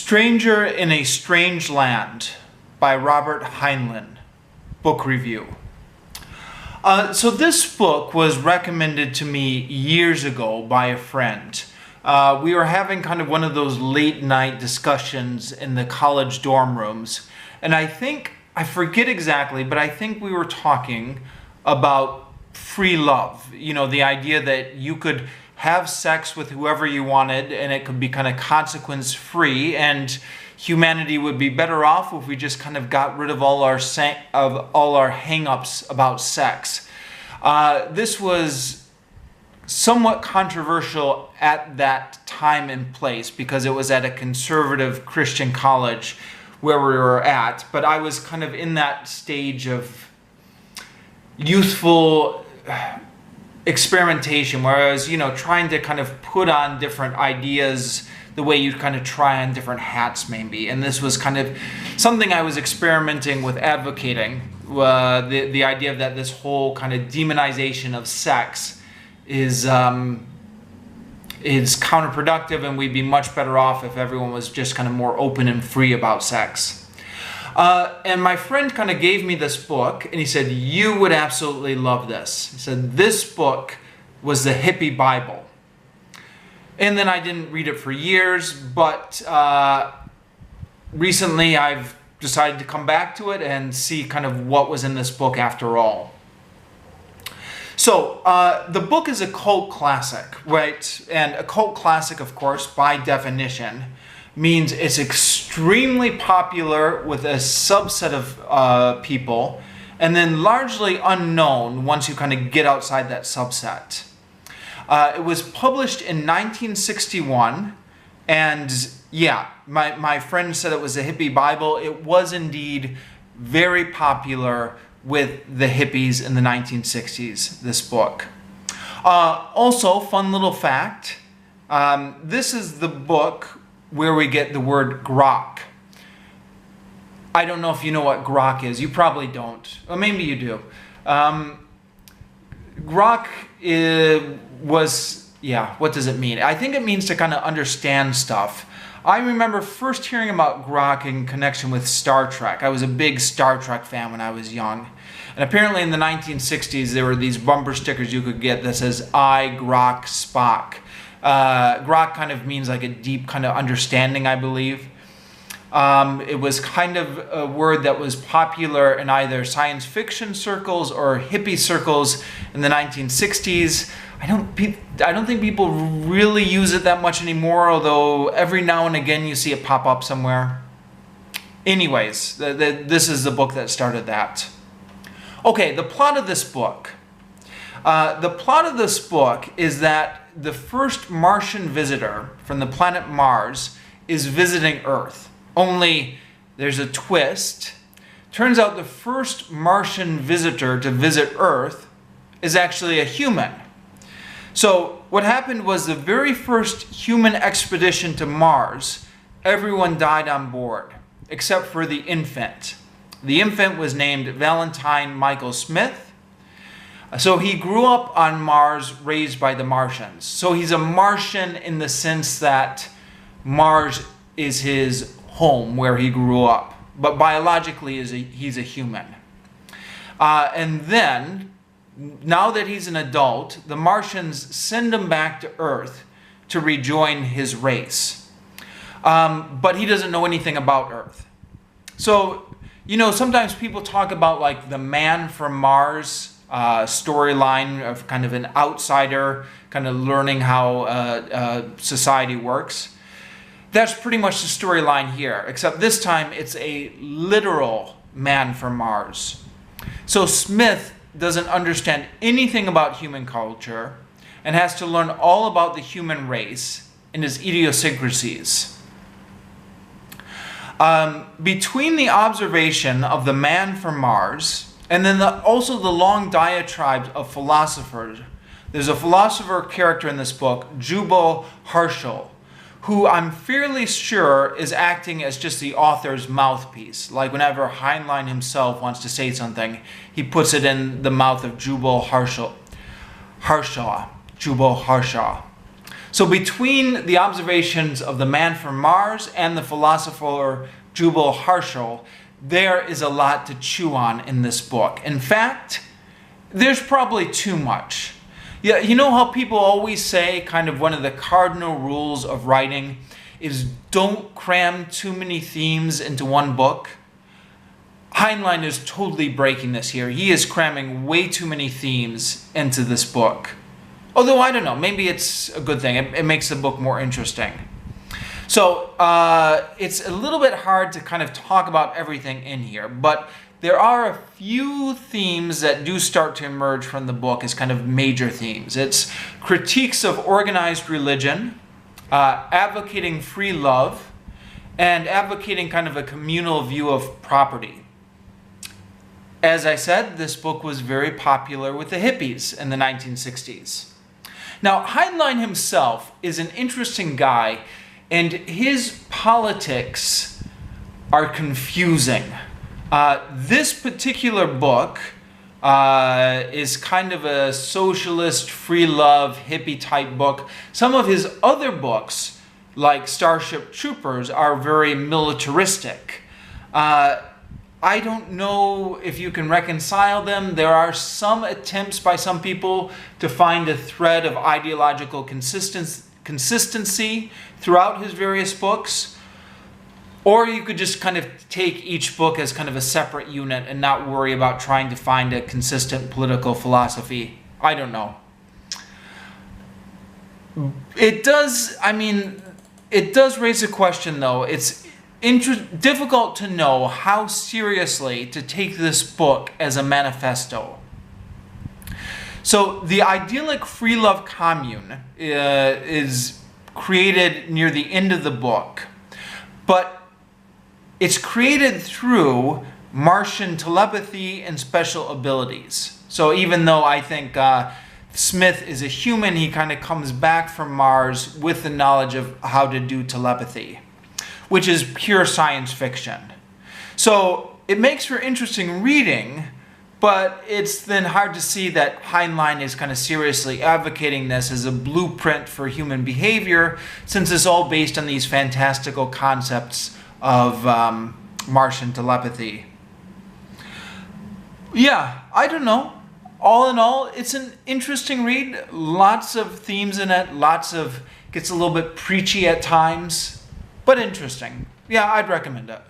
Stranger in a Strange Land by Robert Heinlein, book review. So this book was recommended to me years ago by a friend. We were having kind of one of those late night discussions in the college dorm rooms. And I forget exactly, but I think we were talking about free love. You know, the idea that you could have sex with whoever you wanted and it could be kind of consequence free, and humanity would be better off if we just kind of got rid of all our hang-ups about sex. This was somewhat controversial at that time and place because it was at a conservative Christian college where we were at, but I was kind of in that stage of youthful experimentation where I was, trying to kind of put on different ideas the way you'd kind of try on different hats maybe. And this was kind of something I was experimenting with advocating, the idea that this whole kind of demonization of sex is counterproductive, and we'd be much better off if everyone was just kind of more open and free about sex. And my friend kind of gave me this book, and he said, "You would absolutely love this." He said, "This book was the hippie Bible." And then I didn't read it for years, but recently I've decided to come back to it and see kind of what was in this book after all. So the book is a cult classic, right? And a cult classic, of course, by definition, means it's extremely popular with a subset of people, and then largely unknown once you kind of get outside that subset. It was published in 1961, and yeah, my friend said it was a hippie Bible. It was indeed very popular with the hippies in the 1960s, this book. Also, fun little fact, this is the book where we get the word grok. I don't know if you know what grok is. You probably don't. Or maybe you do. Grok what does it mean? I think it means to kind of understand stuff. I remember first hearing about grok in connection with Star Trek. I was a big Star Trek fan when I was young. And apparently in the 1960s, there were these bumper stickers you could get that says, "I grok Spock." Grok kind of means like a deep kind of understanding, I believe. It was kind of a word that was popular in either science fiction circles or hippie circles in the 1960s. I don't think people really use it that much anymore, although every now and again you see it pop up somewhere. Anyways, this is the book that started that. Okay, the plot of this book. The plot of this book is that the first Martian visitor from the planet Mars is visiting Earth. Only there's a twist. Turns out the first Martian visitor to visit Earth is actually a human. So what happened was the very first human expedition to Mars, everyone died on board, except for the infant. The infant was named Valentine Michael Smith. So he grew up on Mars, raised by the Martians. So he's a Martian in the sense that Mars is his home where he grew up. But biologically, he's a human. And then, now that he's an adult, the Martians send him back to Earth to rejoin his race. But he doesn't know anything about Earth. So, sometimes people talk about like the man from Mars storyline of kind of an outsider kind of learning how society works. That's pretty much the storyline here, except this time it's a literal man from Mars. So Smith doesn't understand anything about human culture and has to learn all about the human race and its idiosyncrasies. Between the observation of the man from Mars and then also the long diatribes of philosophers, there's a philosopher character in this book, Jubal Harshal, who I'm fairly sure is acting as just the author's mouthpiece. Like whenever Heinlein himself wants to say something, he puts it in the mouth of Jubal Harshal. Jubal Harshal. So between the observations of the man from Mars and the philosopher Jubal Harshal, there is a lot to chew on in this book. In fact, there's probably too much. Yeah, you know how people always say kind of one of the cardinal rules of writing is don't cram too many themes into one book? Heinlein is totally breaking this here. He is cramming way too many themes into this book. Although, I don't know, maybe it's a good thing. It makes the book more interesting. So, it's a little bit hard to kind of talk about everything in here, but there are a few themes that do start to emerge from the book as kind of major themes. It's critiques of organized religion, advocating free love, and advocating kind of a communal view of property. As I said, this book was very popular with the hippies in the 1960s. Now, Heinlein himself is an interesting guy, and his politics are confusing. This particular book is kind of a socialist, free love, hippie type book. Some of his other books, like Starship Troopers, are very militaristic. I don't know if you can reconcile them. There are some attempts by some people to find a thread of ideological consistency throughout his various books. Or you could just kind of take each book as kind of a separate unit and not worry about trying to find a consistent political philosophy. I don't know. It does raise a question, though. It's difficult to know how seriously to take this book as a manifesto. So the idyllic free love commune is created near the end of the book, but it's created through Martian telepathy and special abilities. So even though I think Smith is a human, he kind of comes back from Mars with the knowledge of how to do telepathy, which is pure science fiction. So it makes for interesting reading, but it's then hard to see that Heinlein is kind of seriously advocating this as a blueprint for human behavior, since it's all based on these fantastical concepts of Martian telepathy. Yeah, I don't know. All in all, it's an interesting read. Lots of themes in it. Gets a little bit preachy at times, but interesting. Yeah, I'd recommend it.